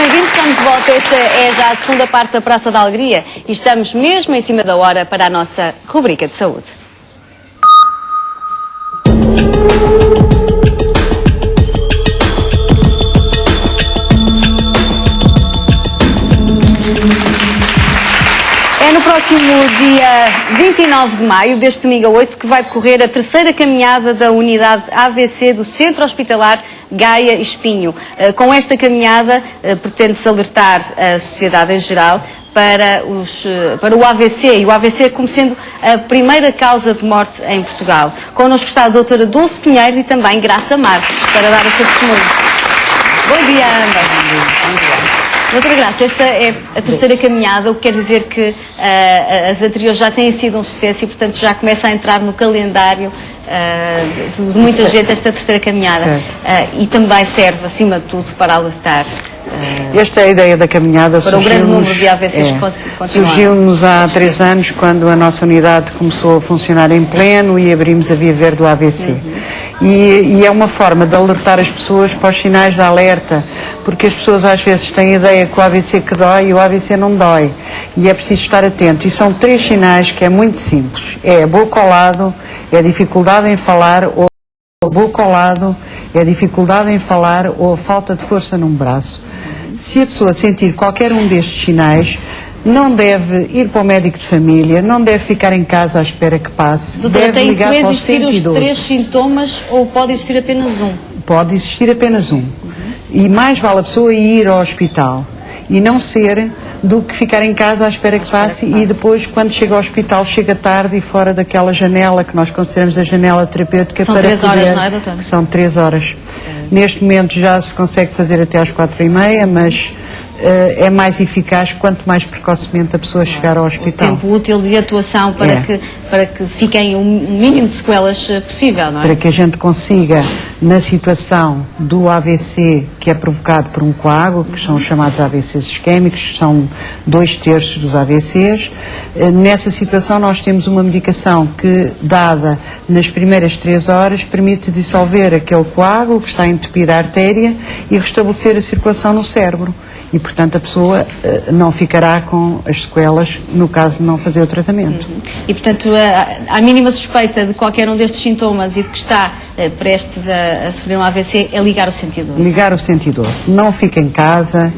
bem-vindos, estamos de volta. Esta é já a segunda parte da Praça da Alegria e estamos mesmo em cima da hora para a nossa rubrica de saúde. É no próximo dia 29 de maio, deste domingo a 8, que vai decorrer a terceira caminhada da unidade AVC do Centro Hospitalar Gaia Espinho. Com esta caminhada, pretende-se alertar a sociedade em geral para o AVC, e o AVC como sendo a primeira causa de morte em Portugal. Connosco está a doutora Dulce Pinheiro e também Graça Marques, para dar o seu testemunho. Bom dia a ambas. Doutora Graça, esta é a terceira caminhada, o que quer dizer que as anteriores já têm sido um sucesso e, portanto, já começa a entrar no calendário de muita gente esta terceira caminhada. E também serve, acima de tudo, para alertar. Esta é a ideia da caminhada. Para o grande número de AVCs surgiu-nos há 3 anos, quando a nossa unidade começou a funcionar em pleno e abrimos a Via Verde do AVC. E é uma forma de alertar as pessoas para os sinais de alerta, porque as pessoas às vezes têm a ideia que o AVC que dói e o AVC não dói. E é preciso estar atento. E são 3 sinais que é muito simples. É a boca ao lado, é a dificuldade em falar ou boca ao lado, é a dificuldade em falar ou a falta de força num braço. Se a pessoa sentir qualquer um destes sinais, não deve ir para o médico de família, não deve ficar em casa à espera que passe. Doutora, deve ligar para o 112. Tem que existir os 3 sintomas ou pode existir apenas um? Pode existir apenas um. E mais vale a pessoa ir ao hospital e não ser do que ficar em casa à espera que passe e depois, quando chega ao hospital, chega tarde e fora daquela janela que nós consideramos a janela terapêutica. São para 3 poder, horas, não é, doutora? que são 3 horas. Neste momento já se consegue fazer até às 4h30, mas é mais eficaz quanto mais precocemente a pessoa chegar ao hospital. O tempo útil de atuação para que fiquem o mínimo de sequelas possível, não é? Para que a gente consiga, na situação do AVC que é provocado por um coágulo, que são os chamados AVCs isquémicos, são 2/3 dos AVCs, nessa situação nós temos uma medicação que, dada nas primeiras 3 horas, permite dissolver aquele coágulo que está a entupir a artéria e restabelecer a circulação no cérebro. E, portanto, a pessoa não ficará com as sequelas no caso de não fazer o tratamento. E, portanto, a mínima suspeita de qualquer um destes sintomas e de que está prestes a sofrer um AVC é ligar o 112. Ligar o 112. Não fique em casa,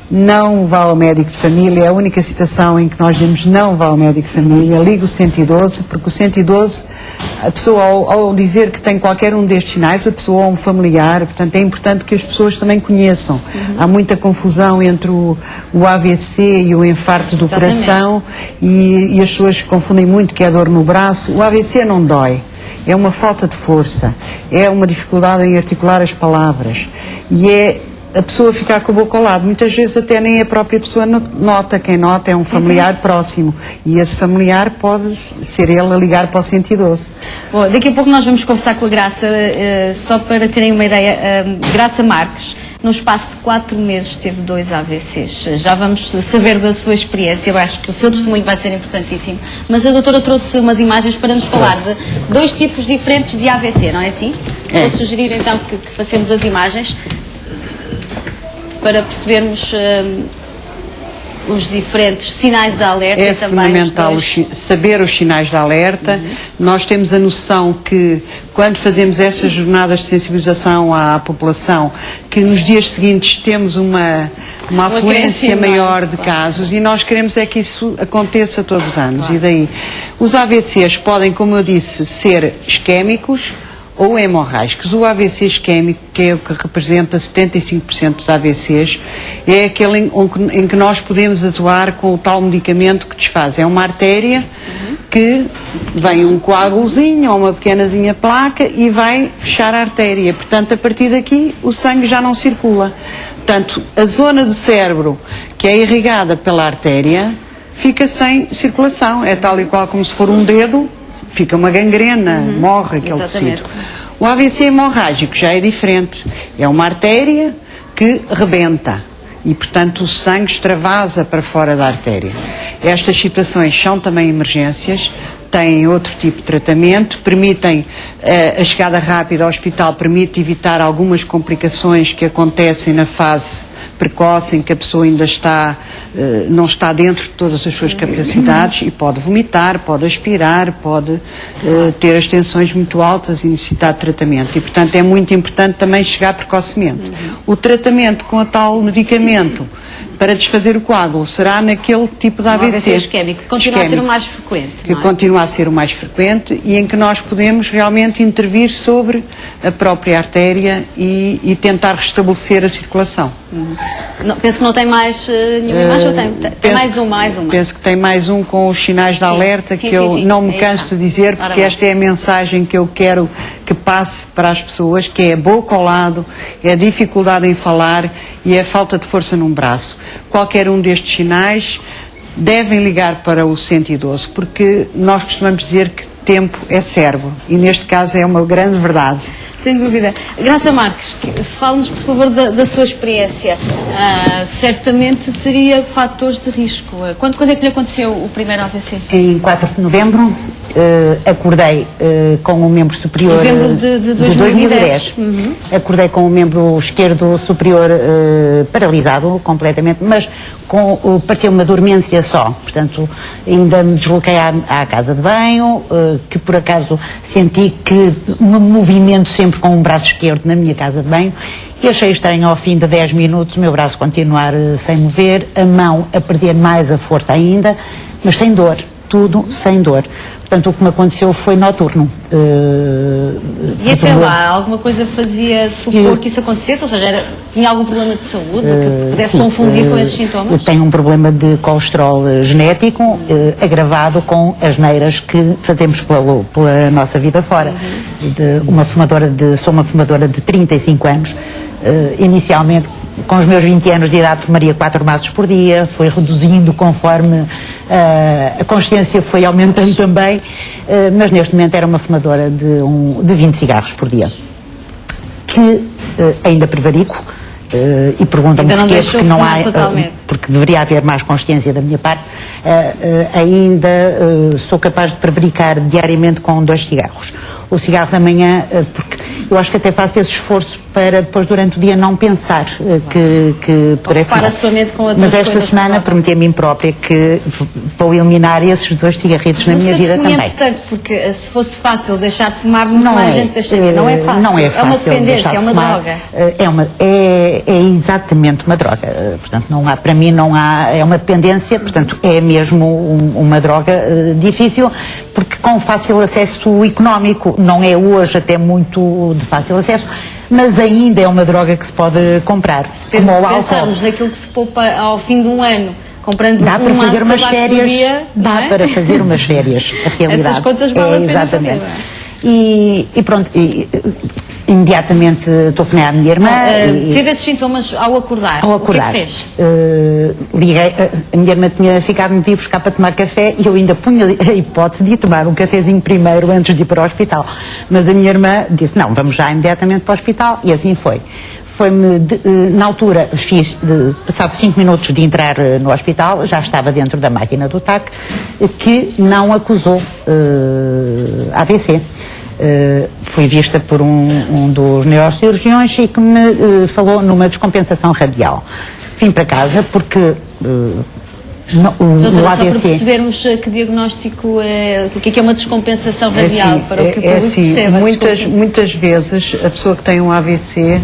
não vá ao médico de família. É a única situação em que nós dizemos não vá ao médico de família, ligue o 112, porque o 112, a pessoa ao dizer que tem qualquer um destes sinais, a pessoa ou um familiar, portanto é importante que as pessoas também conheçam. Há muita confusão entre o AVC e o infarto do coração e as pessoas confundem muito que é dor no braço. O AVC não dói. É uma falta de força, é uma dificuldade em articular as palavras e é a pessoa ficar com a boca ao lado. Muitas vezes até nem a própria pessoa nota. Quem nota é um familiar próximo e esse familiar pode ser ele a ligar para o 112. Bom, daqui a pouco nós vamos conversar com a Graça, só para terem uma ideia. Graça Marques, no espaço de 4 meses, teve 2 AVCs. Já vamos saber da sua experiência. Eu acho que o seu testemunho vai ser importantíssimo. Mas a doutora trouxe umas imagens para nos falar de 2 tipos diferentes de AVC, não é assim? Vou sugerir então que passemos as imagens para percebermos os diferentes sinais de alerta. É e também fundamental saber os sinais de alerta. Nós temos a noção que, quando fazemos essas jornadas de sensibilização à população, que nos dias seguintes temos uma afluência maior de casos e nós queremos é que isso aconteça todos os anos. E daí, os AVCs podem, como eu disse, ser isquémicos ou hemorrágicos. O AVC isquémico, que é o que representa 75% dos AVCs, é aquele em que nós podemos atuar com o tal medicamento que desfaz. É uma artéria que vem um coágulozinho ou uma pequenazinha placa e vai fechar a artéria. Portanto, a partir daqui, o sangue já não circula. Portanto, a zona do cérebro que é irrigada pela artéria fica sem circulação. É tal e qual como se for um dedo, fica uma gangrena, morre aquele tecido. O AVC hemorrágico já é diferente. É uma artéria que rebenta e, portanto, o sangue extravasa para fora da artéria. Estas situações são também emergências, têm outro tipo de tratamento, permitem a chegada rápida ao hospital, permite evitar algumas complicações que acontecem na fase precoce, em que a pessoa ainda não está dentro de todas as suas capacidades e pode vomitar, pode aspirar, pode ter as tensões muito altas e necessitar de tratamento. E, portanto, é muito importante também chegar precocemente. O tratamento com a tal medicamento para desfazer o coágulo será naquele tipo de AVC. AVC isquémico, que continua a ser o mais frequente. Que continua a ser o mais frequente e em que nós podemos realmente intervir sobre a própria artéria e tentar restabelecer a circulação. Não, penso que não tem mais nenhuma imagem, ou tem mais uma. Penso que tem mais um com os sinais de alerta, que eu não me canso de dizer, porque esta é a mensagem que eu quero que passe para as pessoas, que é a boca ao lado, é a dificuldade em falar e é a falta de força num braço. Qualquer um destes sinais devem ligar para o 112, porque nós costumamos dizer que tempo é cérebro, e neste caso é uma grande verdade. Sem dúvida. Graça Marques, fale-nos, por favor, da sua experiência. Certamente teria fatores de risco. Quando é que lhe aconteceu o primeiro AVC? Em 4 de novembro, acordei com um membro superior... Novembro de 2010. Acordei com o membro esquerdo superior paralisado completamente, mas parecia uma dormência só. Portanto, ainda me desloquei à casa de banho, que por acaso senti que me movimento sempre com um braço esquerdo na minha casa de banho, e achei estranho ao fim de 10 minutos o meu braço continuar sem mover, a mão a perder mais a força ainda, mas sem dor, tudo sem dor. Portanto, o que me aconteceu foi noturno. E até lá, alguma coisa fazia supor que isso acontecesse? Ou seja, tinha algum problema de saúde que pudesse confundir com esses sintomas? Eu tenho um problema de colesterol genético agravado com as neiras que fazemos pela nossa vida fora. Sou uma fumadora de 35 anos. Inicialmente, com os meus 20 anos de idade, fumaria 4 maços por dia, foi reduzindo conforme a consciência foi aumentando também, mas neste momento era uma fumadora de 20 cigarros por dia, que ainda prevarico, e perguntam-me porquê, porque não há, porque deveria haver mais consciência da minha parte, ainda sou capaz de prevaricar diariamente com 2 cigarros. O cigarro da manhã, porque eu acho que até faço esse esforço para depois durante o dia não pensar que poderei fumar. Para a sua mente com outras Mas esta coisas semana prometi a mim própria que vou eliminar esses 2 cigarritos na minha vida também. Tanto, porque se fosse fácil deixar de fumar, muito mais gente deixaria. Não é fácil. Não é fácil. É uma dependência, é uma droga. É exatamente uma droga. Portanto, para mim não há, é uma dependência, portanto é mesmo uma droga difícil, porque com fácil acesso económico, não é hoje até muito de fácil acesso, mas ainda é uma droga que se pode comprar. Se pensarmos naquilo que se poupa ao fim de um ano, comprando dá para fazer umas férias, dia, dá para fazer umas férias, a realidade. Essas contas valem a pena exatamente. fazer. E pronto, imediatamente telefonei à minha irmã. Teve esses sintomas ao acordar? Ao acordar. O que é que fez? Liguei, a minha irmã tinha ficado-me de ir buscar para tomar café e eu ainda punha a hipótese de ir tomar um cafezinho primeiro antes de ir para o hospital. Mas a minha irmã disse, não, vamos já imediatamente para o hospital, e assim foi. Na altura, passado 5 minutos de entrar no hospital, já estava dentro da máquina do TAC, que não acusou AVC. Fui vista por um dos neurocirurgiões e que me falou numa descompensação radial. Vim para casa porque Doutora, o AVC... só para percebermos que diagnóstico o que é uma descompensação radial, para o que o público perceba. Muitas vezes a pessoa que tem um AVC,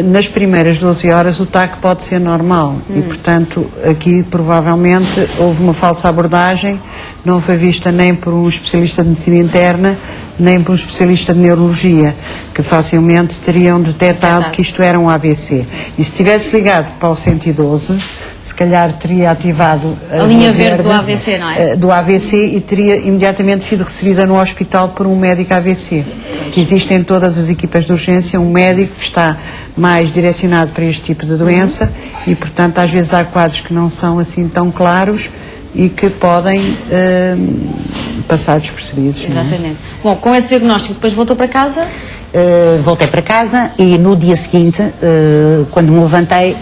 nas primeiras 12 horas o TAC pode ser normal e, portanto, aqui provavelmente houve uma falsa abordagem, não foi vista nem por um especialista de medicina interna, nem por um especialista de neurologia, que facilmente teriam detectado que isto era um AVC. E se tivesse ligado para o 112, se calhar teria ativado a linha verde do AVC, não é? Do AVC, e teria imediatamente sido recebida no hospital por um médico AVC. Que existe em todas as equipas de urgência um médico que está mais direcionado para este tipo de doença e, portanto, às vezes há quadros que não são assim tão claros e que podem passar despercebidos. Exatamente. Bom, com esse diagnóstico depois voltou para casa? Voltei para casa e no dia seguinte, quando me levantei,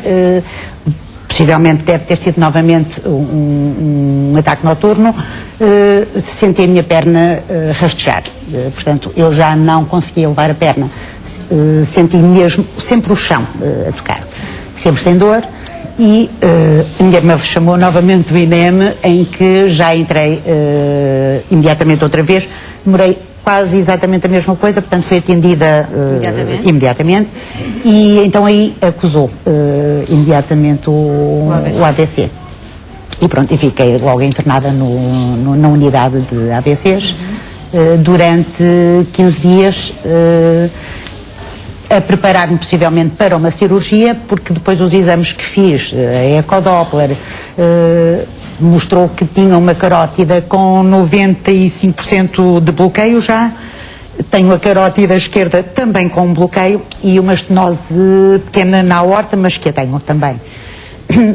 possivelmente deve ter sido novamente um ataque noturno, senti a minha perna rastejar. Portanto, eu já não conseguia levar a perna. Senti mesmo sempre o chão a tocar, sempre sem dor. E a minha irmã chamou novamente o INEM, em que já entrei imediatamente outra vez. Demorei quase exatamente a mesma coisa, portanto foi atendida imediatamente. E então aí acusou imediatamente o AVC. E pronto, e fiquei logo internada na unidade de AVCs durante 15 dias. A preparar-me possivelmente para uma cirurgia, porque depois os exames que fiz, a ecodoppler, mostrou que tinha uma carótida com 95% de bloqueio já. Tenho a carótida esquerda também com bloqueio e uma estenose pequena na aorta, mas que a tenho também.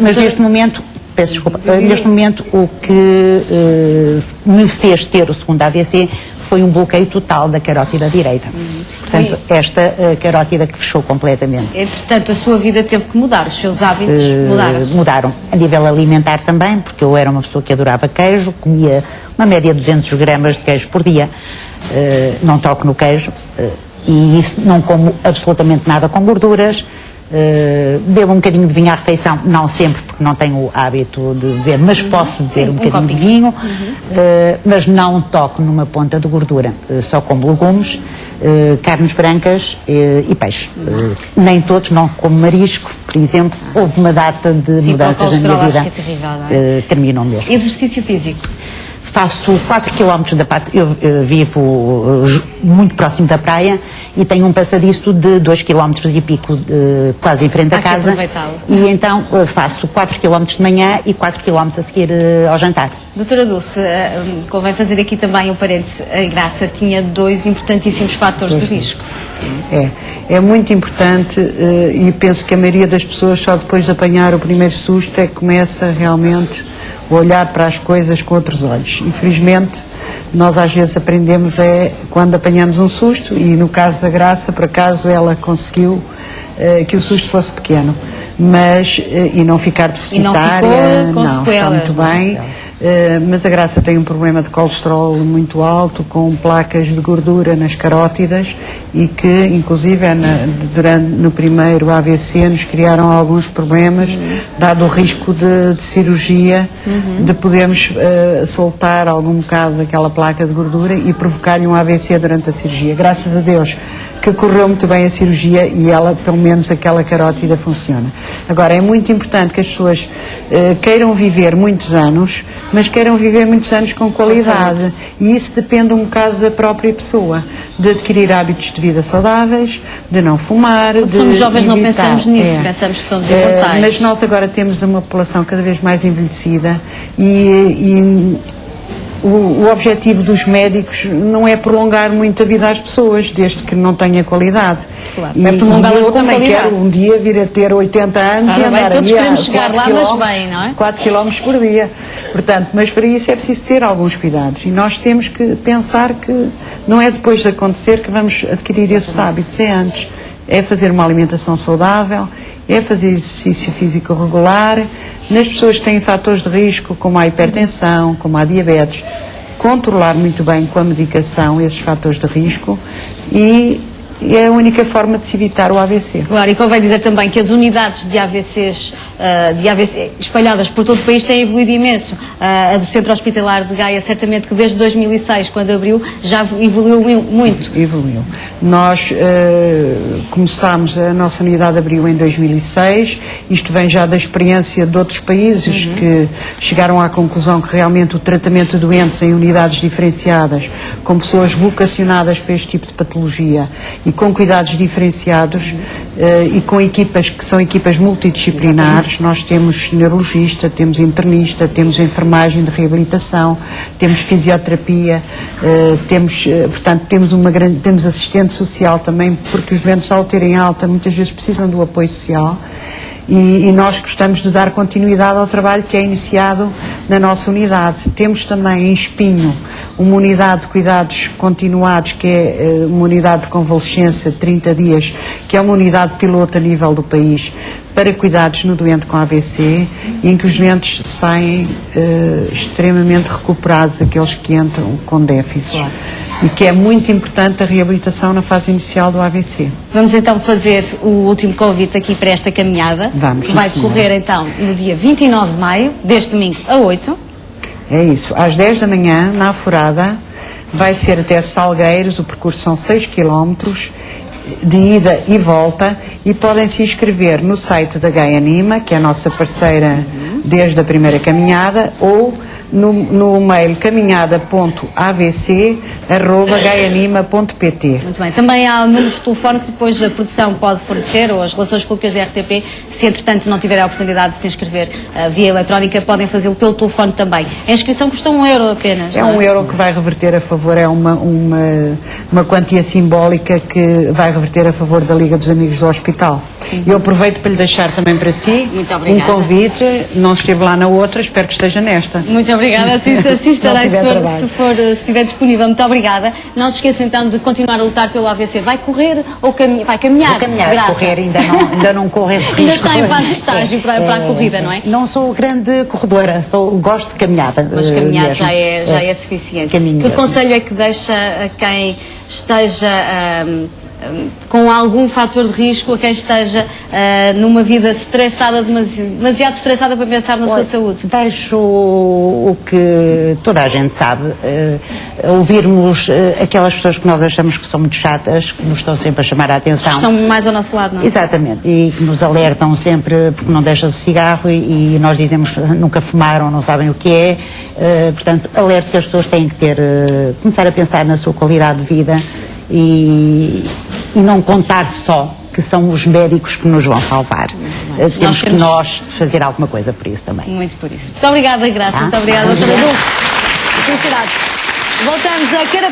Mas neste momento, peço desculpa, neste momento o que me fez ter o segundo AVC foi um bloqueio total da carótida direita. Portanto, esta carótida que fechou completamente. Portanto, a sua vida teve que mudar, os seus hábitos mudaram? Mudaram. A nível alimentar também, porque eu era uma pessoa que adorava queijo, comia uma média de 200 gramas de queijo por dia, não toco no queijo, e isso não como absolutamente nada com gorduras. Bebo um bocadinho de vinho à refeição, não sempre, porque não tenho o hábito de beber, mas posso beber um bocadinho de vinho, mas não toco numa ponta de gordura, só como legumes, carnes brancas e peixe. Nem todos, não como marisco, por exemplo. Houve uma data de mudanças na minha vida, acho que é terrível, não é? Terminam mesmo. Exercício físico? Faço 4 km da parte, eu vivo muito próximo da praia e tenho um passadiço de 2 km e pico, quase em frente à casa. E então faço 4 km de manhã e 4 km a seguir ao jantar. Doutora Dulce, convém fazer aqui também um parênteses. A Graça tinha 2 importantíssimos fatores de risco. É muito importante e penso que a maioria das pessoas só depois de apanhar o primeiro susto é que começa realmente a olhar para as coisas com outros olhos. Infelizmente, nós às vezes aprendemos quando apanhamos um susto, e no caso da Graça, por acaso, ela conseguiu que o susto fosse pequeno, mas, e não ficar deficitária, não está muito bem, mas a Graça tem um problema de colesterol muito alto, com placas de gordura nas carótidas, e que, inclusive, no primeiro AVC, nos criaram alguns problemas, dado o risco de cirurgia, de podermos soltar algum bocado daquela placa de gordura e provocar-lhe um AVC durante a cirurgia. Graças a Deus que correu muito bem a cirurgia e ela, pelo menos aquela carótida funciona. Agora, é muito importante que as pessoas queiram viver muitos anos, mas queiram viver muitos anos com qualidade, e isso depende um bocado da própria pessoa, de adquirir hábitos de vida saudáveis, de não fumar. Quando somos jovens não pensamos nisso, pensamos que somos imortais. Mas nós agora temos uma população cada vez mais envelhecida e o objetivo dos médicos não é prolongar muito a vida às pessoas, desde que não tenha qualidade. Claro, e eu também quero um dia vir a ter 80 anos e andar todos a queremos chegar lá, mas bem, não é? 4 km por dia. Portanto, mas para isso é preciso ter alguns cuidados, e nós temos que pensar que não é depois de acontecer que vamos adquirir esses hábitos, é antes. É fazer uma alimentação saudável, é fazer exercício físico regular. Nas pessoas que têm fatores de risco, como a hipertensão, como a diabetes, controlar muito bem com a medicação esses fatores de risco, e é a única forma de se evitar o AVC. Claro, e convém dizer também que as unidades de AVCs espalhadas por todo o país têm evoluído imenso. A do Centro Hospitalar de Gaia, certamente que desde 2006, quando abriu, já evoluiu muito. Evoluiu. Nós começámos, a nossa unidade abriu em 2006, isto vem já da experiência de outros países que chegaram à conclusão que realmente o tratamento de doentes em unidades diferenciadas, com pessoas vocacionadas para este tipo de patologia e com cuidados diferenciados e com equipas que são equipas multidisciplinares. Nós temos neurologista, temos internista, temos enfermagem de reabilitação, temos fisioterapia, portanto temos assistente social também, porque os doentes, ao terem alta, muitas vezes precisam do apoio social. e nós gostamos de dar continuidade ao trabalho que é iniciado na nossa unidade. Temos também em Espinho uma unidade de cuidados continuados, que é uma unidade de convalescença de 30 dias, que é uma unidade piloto a nível do país, para cuidados no doente com AVC, e em que os doentes saem extremamente recuperados, aqueles que entram com déficits. Claro. E que é muito importante a reabilitação na fase inicial do AVC. Vamos então fazer o último convite aqui para esta caminhada. Vamos, que vai decorrer então no dia 29 de maio, deste domingo a 8. É isso, às 10 da manhã, na Aforada, vai ser até Salgueiros, o percurso são 6 km, de ida e volta, e podem se inscrever no site da Gaia Anima, que é a nossa parceira desde a primeira caminhada, ou no mail caminhada.avc@gaianima.pt. Muito bem. Também há números de telefone que depois a produção pode fornecer, ou as relações públicas da RTP, se entretanto não tiver a oportunidade de se inscrever via eletrónica, podem fazê-lo pelo telefone também. A inscrição custa €1 apenas. É €1 que vai reverter a favor, é uma quantia simbólica que vai reverter a favor da Liga dos Amigos do Hospital. Eu aproveito para lhe deixar também para si um convite. Não esteve lá na outra, espero que esteja nesta. Muito obrigada, assim estarei se estiver disponível. Muito obrigada. Não se esqueça então de continuar a lutar pelo AVC. Vai correr ou vai caminhar? Vou caminhar, correr ainda não corro esse risco. Ainda está em fase de estágio para a corrida, não é? Não sou grande corredora, gosto de caminhada. Mas caminhar já é suficiente. Que conselho é que deixa a quem esteja com algum fator de risco, a quem esteja numa vida estressada, demasiado estressada para pensar na sua saúde? Deixo o que toda a gente sabe, ouvirmos aquelas pessoas que nós achamos que são muito chatas, que nos estão sempre a chamar a atenção. Estão mais ao nosso lado, não é? Exatamente, e que nos alertam sempre porque não deixam o cigarro, e nós dizemos nunca fumaram, não sabem o que é. Portanto, alerto que as pessoas têm que começar a pensar na sua qualidade de vida, e não contar só que são os médicos que nos vão salvar. Temos que nós fazer alguma coisa por isso também. Muito por isso. Muito obrigada, Graça. Muito obrigada, doutora Dulce. Felicidades. Voltamos a